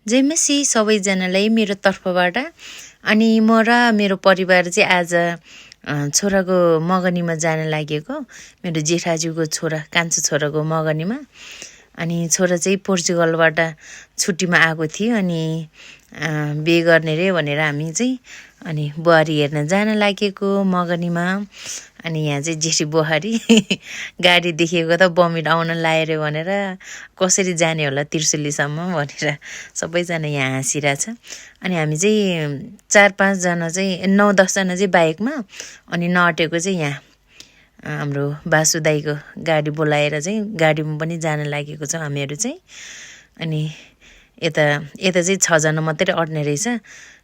जय मसी सबैजनालाई मेरो तर्फबाट अनि म र मेरो परिवार चाहिँ आज छोराको मगनीमा जान लागेको मेरो जेठाजुको छोरा कान्छो छोराको मगनीमा अनि छोरा चाहिँ पोर्चुगलबाट छुट्टीमा आएको थियो अनि बिहे गर्ने रे भनेर हामी चाहिँ अनि बुहारी हेर्न जान लागेको मगनीमा अनि यहाँ चाहिँ जेठी बुहारी गाडी देखेको त बमिट आउन लायो भनेर कसरी जाने होला त्रिशुलीसम्म भनेर सबैजना यहाँ हाँसिरहेछ अनि हामी चाहिँ 4-5 जना चाहिँ 9-10 जना चाहिँ बाइकमा अनि नअटेको चाहिँ यहाँ हाम्रो बासु दाइको गाडी बोलाएर चाहिँ गाडीमा पनि जान लागेको छ हामीहरू चाहिँ अनि यता चाहिँ 6 जना मात्रै अट्ने रहेछ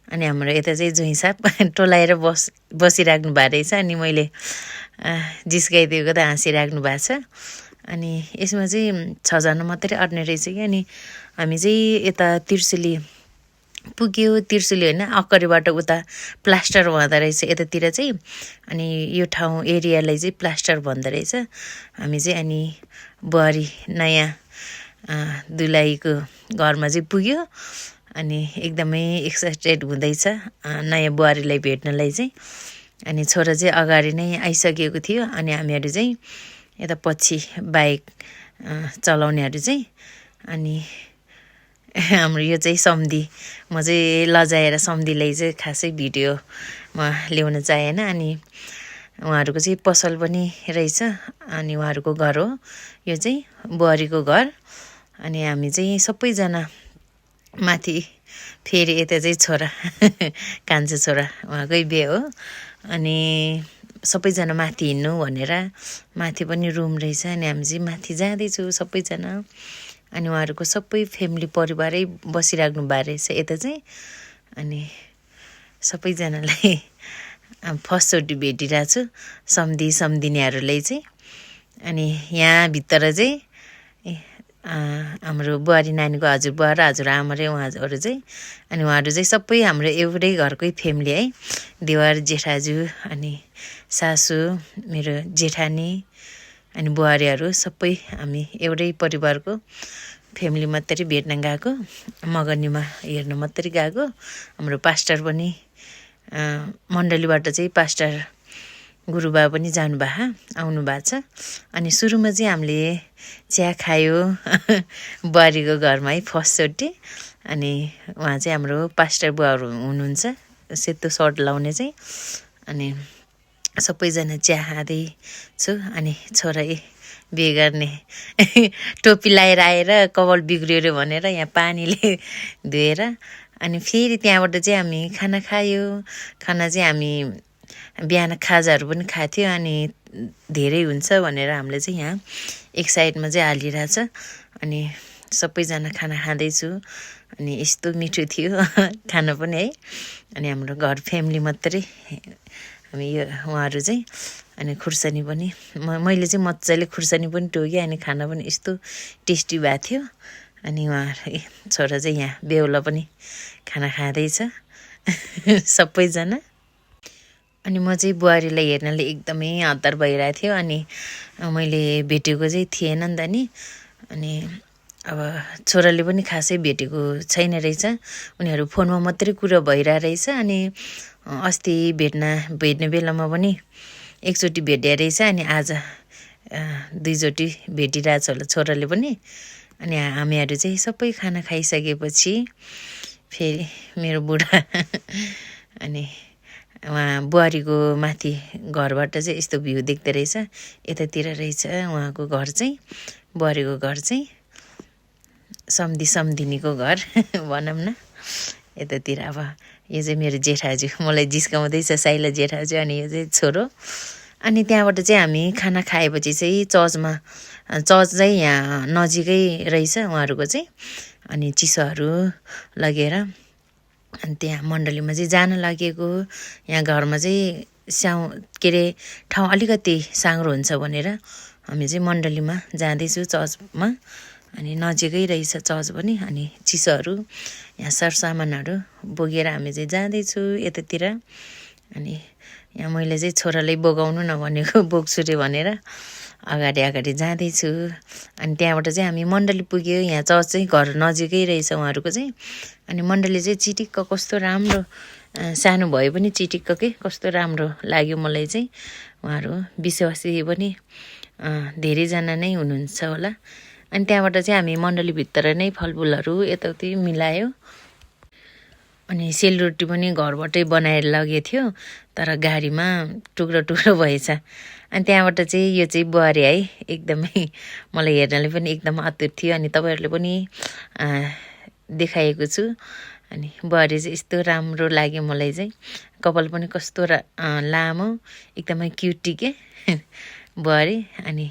अनि हाम्रो यता चाहिँ जुई साहब टोलाएर बसिराख्नु भएको रहेछ अनि मैले जिस्काइदिएको त हाँसिराख्नु भएको छ अनि यसमा चाहिँ 6 जना मात्रै अट्ने रहेछ कि अनि हामी चाहिँ यता त्रिशुली पुग्यो त्रिशुली होइन अक्करीबाट उता प्लास्टर भन्दो रहेछ यतातिर चाहिँ अनि यो ठाउँ एरियालाई चाहिँ प्लास्टर भन्दो रहेछ हामी चाहिँ अनि बुहारी नयाँ दुलाहीको घरमा चाहिँ पुग्यो अनि एकदमै एक्साइटेड हुँदैछ नयाँ बुहारीलाई भेट्नलाई चाहिँ अनि छोरा चाहिँ अगाडि नै आइसकेको थियो अनि हामीहरू चाहिँ यता पछि बाइक चलाउनेहरू चाहिँ अनि हाम्रो यो चाहिँ सम्धी म चाहिँ लजाएर सम्धीलाई चाहिँ खासै भिडियोमा ल्याउन चाहेन अनि उहाँहरूको चाहिँ पसल पनि रहेछ अनि उहाँहरूको घर हो यो चाहिँ बुहारीको घर अनि हामी चाहिँ सबैजना माथि फेरि यता चाहिँ छोरा कान्छो छोरा उहाँकै बिहे हो अनि सबैजना माथि हिँड्नु भनेर माथि पनि रुम रहेछ अनि हामी चाहिँ माथि जाँदैछु सबैजना अनि उहाँहरूको सबै फ्यामिली परिवारै बसिराख्नु भएको रहेछ यता चाहिँ अनि सबैजनालाई फर्स्टचोटि भेटिरहेको छु सम्धिनीहरूलाई चाहिँ अनि यहाँभित्र चाहिँ हाम्रो बुहारी नानीको हजुरबुवा र हजुरआमा र उहाँहरू चाहिँ अनि उहाँहरू चाहिँ सबै हाम्रो एउटै घरकै फ्यामिली है देवर जेठाजु अनि सासू मेरो जेठानी अनि बुहारीहरू सबै हामी एउटै परिवारको फ्यामिली मात्रै भेट्न गएको मगनीमा हेर्न मात्रै गएको हाम्रो पास्टर पनि मण्डलीबाट चाहिँ पास्टर गुरुबा पनि जानुभएको आउनु भएको छ अनि सुरुमा चाहिँ हामीले चिया खायो बुहारीको घरमा है फर्स्टचोटि अनि उहाँ चाहिँ हाम्रो पास्टर बुवाहरू हुनुहुन्छ सेतो सर्ट लाउने चाहिँ अनि सबैजना चिया खाँदै छु अनि छोरा बिहे गर्ने टोपी लगाएर आएर कपाल बिग्रियो अरे भनेर यहाँ पानीले धोएर अनि फेरि त्यहाँबाट चाहिँ हामी खाना खायो खाना चाहिँ हामी बिहान खाजाहरू पनि खाएको थियो अनि धेरै हुन्छ भनेर हामीले चाहिँ यहाँ एक साइडमा चाहिँ हालिरहेछ अनि सबैजना खाना खाँदैछु अनि यस्तो मिठो थियो खाना पनि है अनि हाम्रो घर फ्यामिली मात्रै हामी यो उहाँहरू चाहिँ अनि खुर्सानी पनि मैले चाहिँ मजाले खुर्सानी पनि टोकेँ अनि खाना पनि यस्तो टेस्टी भएको थियो अनि उहाँहरू छोरा चाहिँ यहाँ बेहुला पनि खाना खाँदैछ सबैजना अनि म चाहिँ बुहारीलाई हेर्नले एकदमै हतार भइरहेको थियो अनि मैले भेटेको चाहिँ थिएन नि त नि अनि अब छोराले पनि खासै भेटेको छैन रहेछ उनीहरू फोनमा मात्रै कुरा भइरहेको रहेछ अनि अस्ति भेट्ने बेलामा पनि एकचोटि भेट्या रहेछ अनि आज 2 चोटि भेटिरहेछ होला छोराले पनि अनि हामीहरू चाहिँ सबै खाना खाइसकेपछि फेरि मेरो बुढा अनि उहाँ बुहारीको माथि घरबाट चाहिँ यस्तो भ्यू देख्दो रहेछ यतातिर रहेछ उहाँको घर चाहिँ बुहारीको घर चाहिँ सम्धिनीको घर भनौँ न यतातिर अब यो चाहिँ मेरो जेठाजु मलाई जिस्काउँदैछ साइला जेठाजु अनि यो चाहिँ छोरो अनि त्यहाँबाट चाहिँ हामी खाना खाएपछि चाहिँ चर्च चाहिँ यहाँ नजिकै रहेछ उहाँहरूको चाहिँ अनि चिसोहरू लगेर अनि त्यहाँ मण्डलीमा चाहिँ जान लागेको यहाँ घरमा चाहिँ के अरे ठाउँ अलिकति साँग्रो हुन्छ भनेर हामी चाहिँ मण्डलीमा जाँदैछु चर्चमा अनि नजिकै रहेछ चर्च पनि अनि चिसोहरू यहाँ सरसामानहरू बोकेर हामी चाहिँ जाँदैछु यतातिर अनि यहाँ मैले चाहिँ छोरालाई बोगाउनु नभनेको बोक्छु रे भनेर अगाडि अगाडि जाँदैछु। अनि त्यहाँबाट चाहिँ हामी मण्डली पुग्यो। यहाँ चर्च चाहिँ घर नजिकै रहेछ उहाँहरूको चाहिँ। अनि मण्डली चाहिँ चिटिक्क कस्तो राम्रो, सानो भए पनि चिटिक्क के कस्तो राम्रो लाग्यो मलाई चाहिँ। उहाँहरू विश्वासी पनि धेरैजना नै हुनुहुन्छ होला। अनि त्यहाँबाट चाहिँ हामी मण्डलीभित्र नै फलफुलहरू यताउति मिलायो। अनि सेलरोटी पनि घरबाटै बनाएर लगेको थियो, तर गाडीमा टुक्रो टुक्रो भएछ। अनि त्यहाँबाट चाहिँ यो चाहिँ बुहारी है, एकदमै मलाई हेर्नले पनि एकदम अतुर थियो। अनि तपाईँहरूले पनि देखाएको छु। अनि बुहारी चाहिँ यस्तो राम्रो लाग्यो मलाई चाहिँ। कपाल पनि कस्तो लामो, एकदमै क्युटी के बुहारी। अनि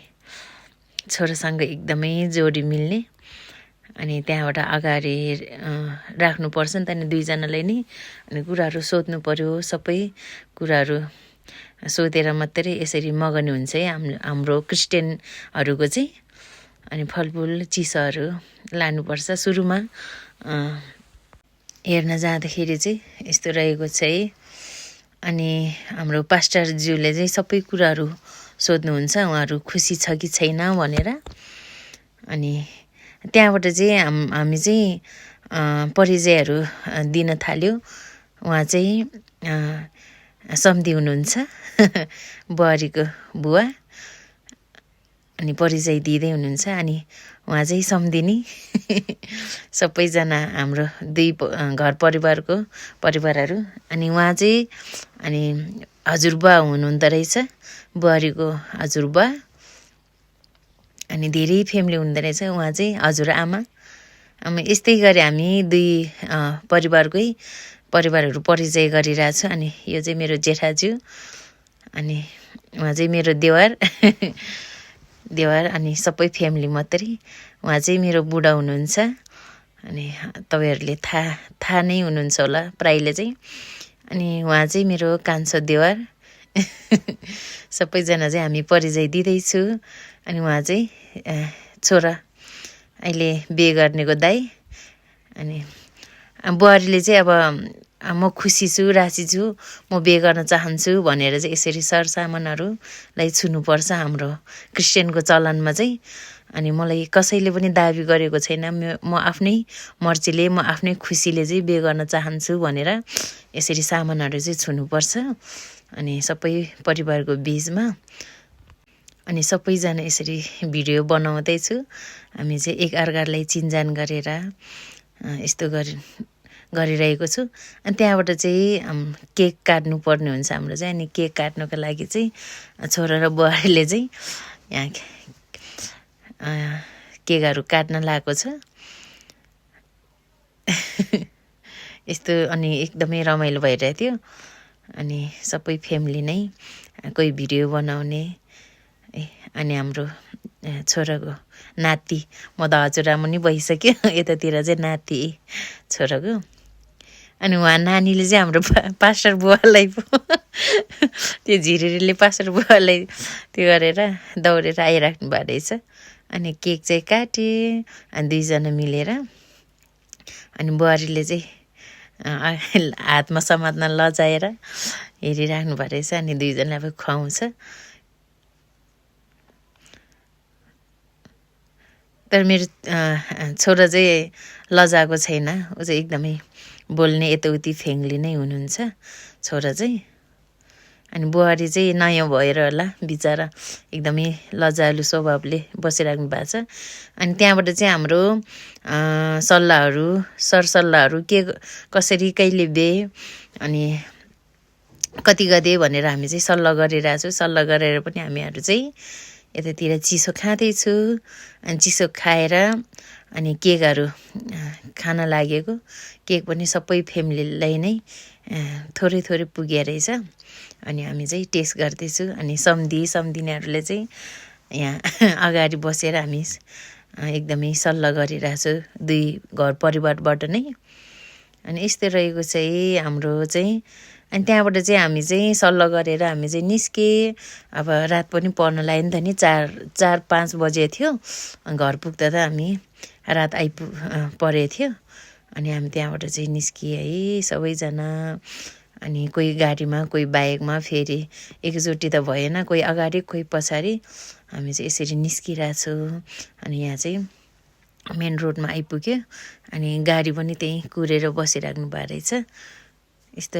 छोरासँग एकदमै जोडी मिल्ने। अनि त्यहाँबाट अगाडि राख्नुपर्छ नि त, अनि दुईजनालाई नै अनि कुराहरू सोध्नु पर्यो। सबै कुराहरू सोधेर मात्रै यसरी मगनी हुन्छ है हाम्रो क्रिस्चियनहरूको चाहिँ। अनि फलफुल चिसोहरू लानुपर्छ। सुरुमा हेर्न जाँदाखेरि चाहिँ यस्तो रहेको छ है। अनि हाम्रो पास्टरज्यूले चाहिँ सबै कुराहरू सोध्नुहुन्छ, उहाँहरू खुसी छ कि छैन भनेर। अनि त्यहाँबाट चाहिँ हामी चाहिँ परिचयहरू दिन थाल्यो। उहाँ चाहिँ सम्धी हुनुहुन्छ बुहारीको बुवा। अनि परिचय दिँदै हुनुहुन्छ। अनि उहाँ चाहिँ सम्धिनी सबैजना हाम्रो दुई घर परिवारहरू। अनि उहाँ चाहिँ अनि हजुरबुवा हुनुहुँदो रहेछ, बुहारीको हजुरबुवा। अनि धेरै फ्यामिली हुँदो रहेछ। उहाँ चाहिँ हजुरआमा। यस्तै गरी हामी दुई परिवारहरू परिचय गरिरहेछु। अनि यो चाहिँ मेरो जेठाज्यू, अनि उहाँ चाहिँ मेरो देवर अनि सबै फ्यामिली मात्रै। उहाँ चाहिँ मेरो बुढा हुनुहुन्छ। अनि तपाईँहरूले थाहा नै हुनुहुन्छ होला प्रायले चाहिँ। अनि उहाँ चाहिँ मेरो कान्छो देवर सबैजना चाहिँ हामी परिचय दिँदैछु। अनि उहाँ चाहिँ छोरा, अहिले बिहे गर्नेको दाइ। अनि बुहारीले चाहिँ अब म खुसी छु, राजी छु, म बिहे गर्न चाहन्छु भनेर चाहिँ यसरी सरसामानहरूलाई छुनुपर्छ हाम्रो क्रिस्चियनको चलनमा चाहिँ। अनि मलाई कसैले पनि दाबी गरेको छैन। म आफ्नै मर्जीले, म आफ्नै खुसीले चाहिँ बिहे गर्न चाहन्छु भनेर यसरी सामानहरू चाहिँ छुनुपर्छ। अनि सबै परिवारको बिचमा। अनि सबैजना यसरी भिडियो बनाउँदैछु। हामी चाहिँ एकअर्कालाई चिनजान गरेर यस्तो गरिरहेको छु। अनि त्यहाँबाट चाहिँ केक काट्नु पर्ने हुन्छ हाम्रो चाहिँ। अनि केक काट्नुको लागि चाहिँ छोरा र बुहारीले चाहिँ यहाँ केकहरू काट्न लागेको छ यस्तो। अनि एकदमै रमाइलो भइरहेको थियो। अनि सबै फ्यामिली नै कोही भिडियो बनाउने। अनि हाम्रो छोराको नाति, म त हजुरआमा नि भइसक्यो, यतातिर चाहिँ नाति छोराको। अनि उहाँ नानीले चाहिँ हाम्रो पास्टर बुवालाई त्यो झिरेरीले पास्टर बुवालाई त्यो गरेर दौडेर आइराख्नु भएको रहेछ। अनि केक चाहिँ काटे, अनि दुईजना मिलेर। अनि बुहारीले चाहिँ हातमा समात्न लजाएर हेरिराख्नु भएको रहेछ। अनि दुईजनाले अब खुवाउँछ। तर मेरो छोरा चाहिँ लजाएको छैन। ऊ चाहिँ एकदमै बोल्ने, यताउति फ्याङ्ली नै हुनुहुन्छ छोरा चाहिँ। अनि बुहारी चाहिँ नयाँ भएर होला, बिचरा एकदमै लजालु स्वभावले बसिराख्नु भएको छ। अनि त्यहाँबाट चाहिँ हाम्रो सरसल्लाहहरू के कसरी कहिले बिहे अनि कति गते भनेर हामी चाहिँ सल्लाह गरिरहेको छु। सल्लाह गरेर पनि हामीहरू चाहिँ यतातिर चिसो खाँदैछु। अनि चिसो खाएर अनि केकहरू खान लागेको। केक पनि सबै फ्यामिलीलाई नै थोरै थोरै पुगे रहेछ। अनि हामी चाहिँ टेस्ट गर्दैछु। अनि सम्धिनीहरूले चाहिँ यहाँ अगाडि बसेर हामी एकदमै सल्लाह गरिरहेछु दुई घर परिवारबाट नै। अनि यस्तो रहेको चाहिँ हाम्रो चाहिँ। अनि त्यहाँबाट चाहिँ हामी चाहिँ सल्लाह गरेर हामी चाहिँ निस्के। अब रात पनि पर्न लाग्यो नि त नि, 4-5 बजे थियो। घर पुग्दा त हामी रात परेको थियो। अनि हामी त्यहाँबाट चाहिँ निस्किए है सबैजना। अनि कोही गाडीमा कोही बाइकमा फेरि एकचोटि त भएन कोही अगाडि कोही पछाडि हामी चाहिँ यसरी निस्किरहेछौँ अनि यहाँ चाहिँ मेन रोडमा आइपुग्यो अनि गाडी पनि त्यहीँ कुरेर बसिराख्नु भएको रहेछ यस्तो